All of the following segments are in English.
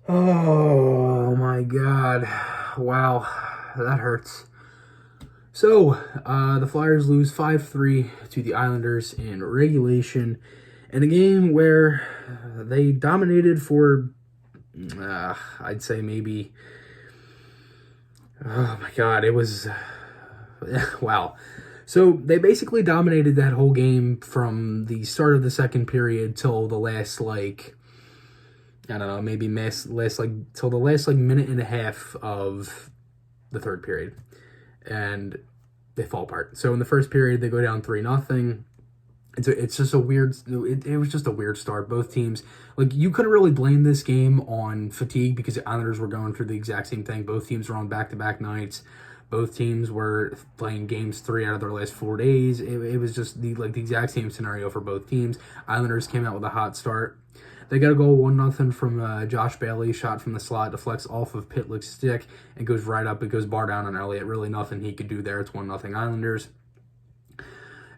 Oh my god. Wow. That hurts. So, the Flyers lose 5-3 to the Islanders in regulation in a game where they dominated for, I'd say maybe, oh my god, it was, wow. So, they basically dominated that whole game from the start of the second period till the last, like, I don't know, maybe last like till the last like minute and a half of the third period, and they fall apart. So in the first period, they go down 3-0. It's just a weird. It was just a weird start. Both teams, like, you couldn't really blame this game on fatigue because the Islanders were going through the exact same thing. Both teams were on back-to-back nights. Both teams were playing games 3 out of their last 4 days. It was just the exact same scenario for both teams. Islanders came out with a hot start. They got a goal 1-0 from Josh Bailey, shot from the slot, deflects off of Pitlick's stick, and goes right up. It goes bar down on Elliott. Really nothing he could do there. It's 1-0 Islanders.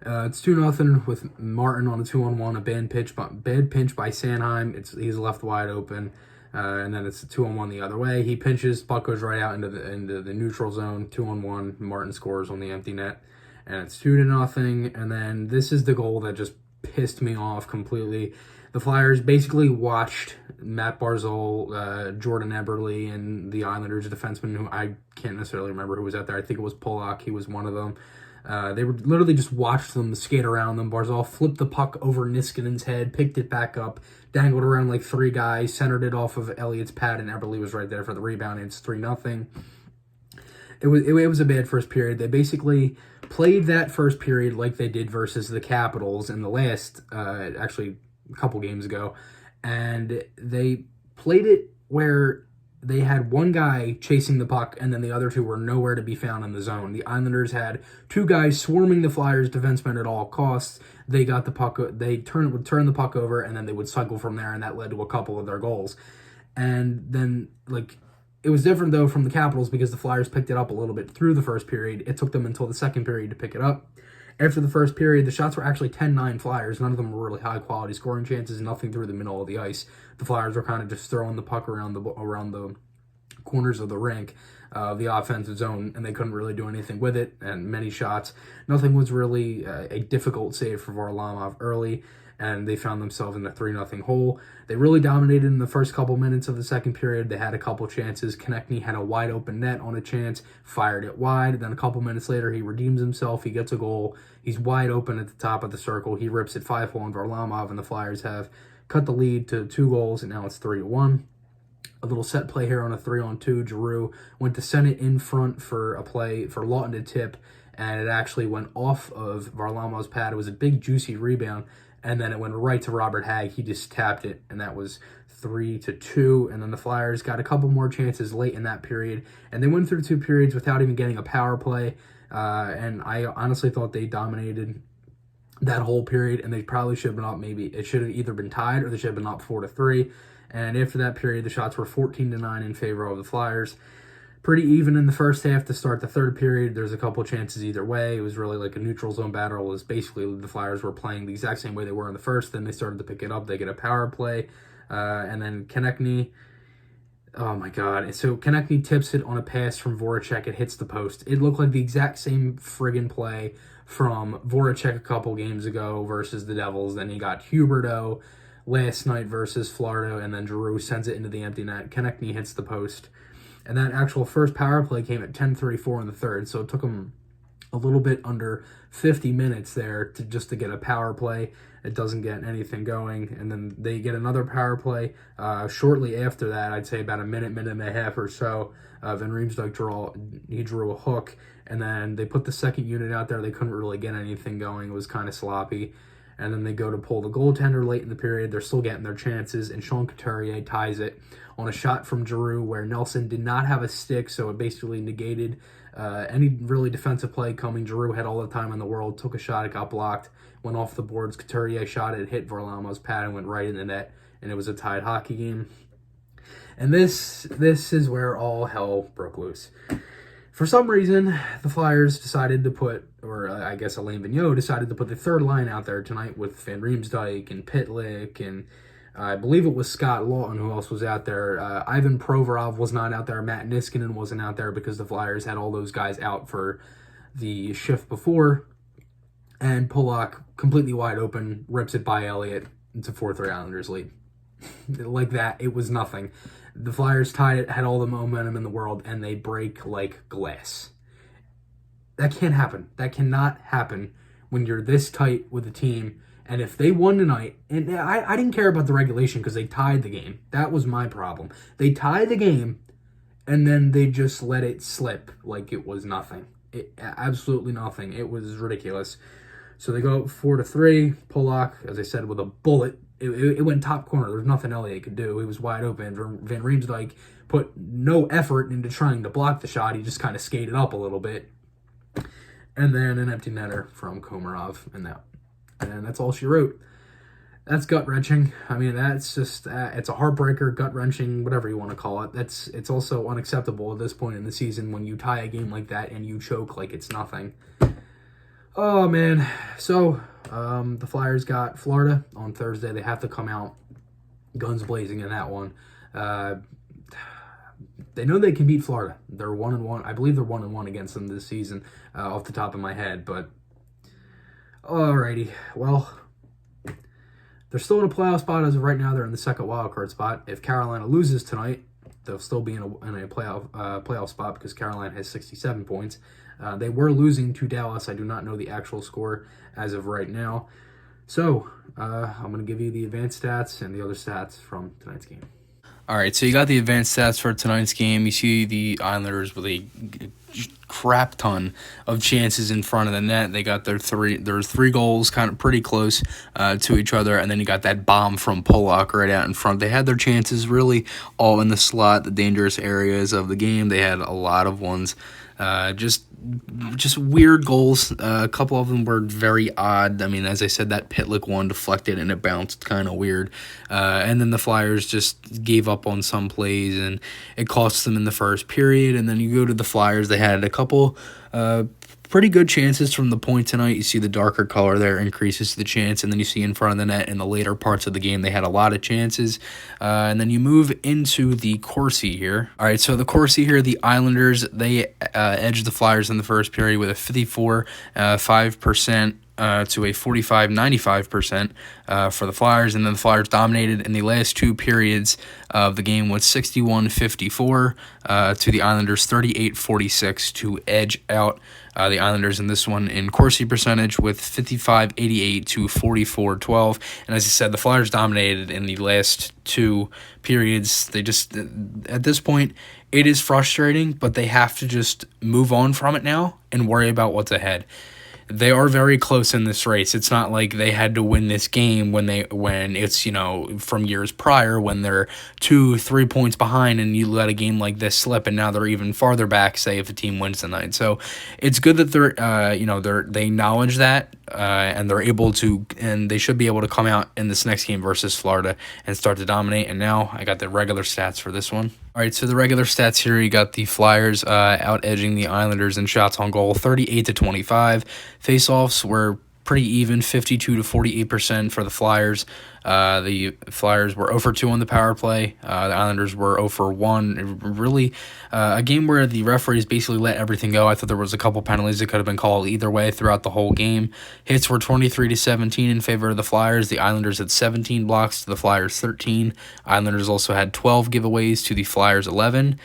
It's 2-0 with Martin on a 2-on-1, a bad pinch by Sanheim. He's left wide open, and then it's a 2-on-1 the other way. He pinches, puck goes right out into the neutral zone. 2-on-1. Martin scores on the empty net, and it's 2-0. And then this is the goal that just pissed me off completely. The Flyers basically watched Matt Barzal, Jordan Eberle, and the Islanders defenseman, who I can't necessarily remember who was out there. I think it was Polak. He was one of them. They were literally just watched them skate around them. Barzal flipped the puck over Niskanen's head, picked it back up, dangled around like 3 guys, centered it off of Elliott's pad, and Eberle was right there for the rebound, and it's 3-0. It was a bad first period. They basically played that first period like they did versus the Capitals in the last, actually, a couple games ago, and they played it where they had one guy chasing the puck, and then the other two were nowhere to be found in the zone. The Islanders had 2 guys swarming the Flyers defensemen at all costs. They got the puck, would turn the puck over, and then they would cycle from there, and that led to a couple of their goals. And then, like, it was different, though, from the Capitals because the Flyers picked it up a little bit through the first period. It took them until the second period to pick it up. After the first period, the shots were actually 10-9 Flyers. None of them were really high-quality scoring chances, nothing through the middle of the ice. The Flyers were kind of just throwing the puck around the corners of the rink, the offensive zone, and they couldn't really do anything with it, and many shots. Nothing was really a difficult save for Varlamov early, and they found themselves in a 3-0 hole. They really dominated in the first couple minutes of the second period. They had a couple chances. Konechny had a wide open net on a chance, fired it wide. Then a couple minutes later, he redeems himself. He gets a goal. He's wide open at the top of the circle. He rips it 5-hole on Varlamov, and the Flyers have cut the lead to 2 goals, and now it's 3-1. A little set play here on a 3-on-2. Giroux went to send it in front for a play for Lawton to tip, and it actually went off of Varlamov's pad. It was a big, juicy rebound, and then it went right to Robert Hagg. He just tapped it, and that was 3-2. And then the Flyers got a couple more chances late in that period, and they went through 2 periods without even getting a power play. And I honestly thought they dominated that whole period, and they probably should have been up. Maybe it should have either been tied or they should have been up 4-3. And after that period, the shots were 14-9 in favor of the Flyers. Pretty even in the first half to start the third period. There's a couple chances either way. It was really like a neutral zone battle. It was basically the Flyers were playing the exact same way they were in the first. Then they started to pick it up. They get a power play. And then Konechny, oh my God. So Konechny tips it on a pass from Voracek. It hits the post. It looked like the exact same friggin' play from Voracek a couple games ago versus the Devils. Then he got Huberto last night versus Florida, and then Giroux sends it into the empty net. Konechny hits the post. And that actual first power play came at 10:34 in the third, so it took them a little bit under 50 minutes there to get a power play. It doesn't get anything going, and then they get another power play shortly after that. I'd say about a minute and a half or so. Van Riemsdyk drew a hook, and then they put the second unit out there. They couldn't really get anything going. It was kind of sloppy. And then they go to pull the goaltender late in the period. They're still getting their chances, and Sean Couturier ties it on a shot from Giroux where Nelson did not have a stick, so it basically negated any really defensive play coming. Giroux had all the time in the world, took a shot, it got blocked, went off the boards. Couturier shot it, hit Varlamov's pad, and went right in the net, and it was a tied hockey game. And this is where all hell broke loose. For some reason, the Flyers decided to put, or I guess Alain Vigneault decided to put the third line out there tonight with Van Riemsdyk and Pitlick and I believe it was Scott Lawton who else was out there. Ivan Provorov was not out there. Matt Niskanen wasn't out there because the Flyers had all those guys out for the shift before. And Polak, completely wide open, rips it by Elliott. It's a 4-3 Islanders lead. Like that, it was nothing. The Flyers tied it, had all the momentum in the world, and they break like glass. That can't happen. That cannot happen when you're this tight with a team. And if they won tonight, and I didn't care about the regulation because they tied the game. That was my problem. They tied the game, and then they just let it slip like it was nothing. Absolutely nothing. It was ridiculous. So they go 4-3. Polak, as I said, with a bullet. It went top corner. There's nothing Elliott could do. He was wide open. Van Riemsdyk put no effort into trying to block the shot. He just kind of skated up a little bit. And then an empty netter from Komarov, and that's all she wrote. That's gut-wrenching. I mean, that's just, it's a heartbreaker, gut-wrenching, whatever you want to call it. It's also unacceptable at this point in the season when you tie a game like that and you choke like it's nothing. Oh, man. So, the Flyers got Florida on Thursday. They have to come out guns blazing in that one. They know they can beat Florida. They're 1-1. I believe they're 1-1 against them this season, off the top of my head. But alrighty, well, they're still in a playoff spot as of right now. They're in the second wildcard spot. If Carolina loses tonight, they'll still be in a playoff spot because Carolina has 67 points. They were losing to Dallas. I do not know the actual score as of right now. So I'm going to give you the advanced stats and the other stats from tonight's game. All right, so you got the advanced stats for tonight's game. You see the Islanders with a crap ton of chances in front of the net. They got their three goals kind of pretty close to each other, and then you got that bomb from Polak right out in front. They had their chances really all in the slot, the dangerous areas of the game. They had a lot of ones. Just weird goals. A couple of them were very odd. I mean, as I said, that Pitlick one deflected and it bounced kind of weird. And then the Flyers just gave up on some plays and it cost them in the first period. And then you go to the Flyers, they had a couple pretty good chances from the point tonight. You see the darker color there increases the chance, and then you see in front of the net in the later parts of the game they had a lot of chances. And then you move into the Corsi here. All right, so the Corsi here, the Islanders, they edged the Flyers in the first period with a 54.5% to a 45.95% for the Flyers, and then the Flyers dominated in the last two periods of the game with 61-54 to the Islanders 38-46 to edge out the Islanders in this one in Corsi percentage with 55-88 to 44-12. And as I said, the Flyers dominated in the last two periods. They just, at this point, it is frustrating, but they have to just move on from it now and worry about what's ahead. They are very close in this race. It's not like they had to win this game when it's, from years prior when they're 2-3 points behind and you let a game like this slip and now they're even farther back, say, if a team wins tonight. So it's good that they acknowledge that and they're able to, and they should be able to come out in this next game versus Florida and start to dominate. And now I got the regular stats for this one. All right, so the regular stats here, you got the Flyers out-edging the Islanders in shots on goal, 38-25. Face-offs were pretty even, 52-48% for the Flyers. The Flyers were 0-2 on the power play. The Islanders were 0-1. Really, a game where the referees basically let everything go. I thought there was a couple penalties that could have been called either way throughout the whole game. Hits were 23-17 in favor of the Flyers. The Islanders had 17 blocks to the Flyers 13. Islanders also had 12 giveaways to the Flyers 11.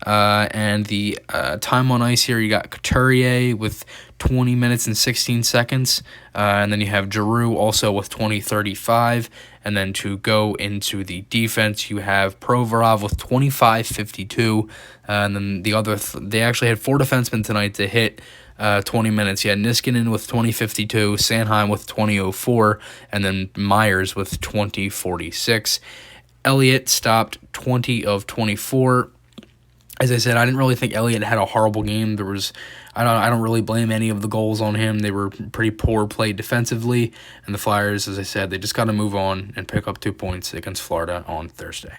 And the time on ice here, you got Couturier with 20 minutes and 16 seconds. And then you have Giroux also with 20:35. And then to go into the defense, you have Provorov with 25:52. And then the other, they actually had four defensemen tonight to hit 20 minutes. You had Niskanen with 20:52, Sanheim with 20:04, and then Myers with 20:46. Elliott stopped 20 of 24. As I said, I didn't really think Elliott had a horrible game. I don't really blame any of the goals on him. They were pretty poor play defensively, and the Flyers, as I said, they just got to move on and pick up 2 points against Florida on Thursday.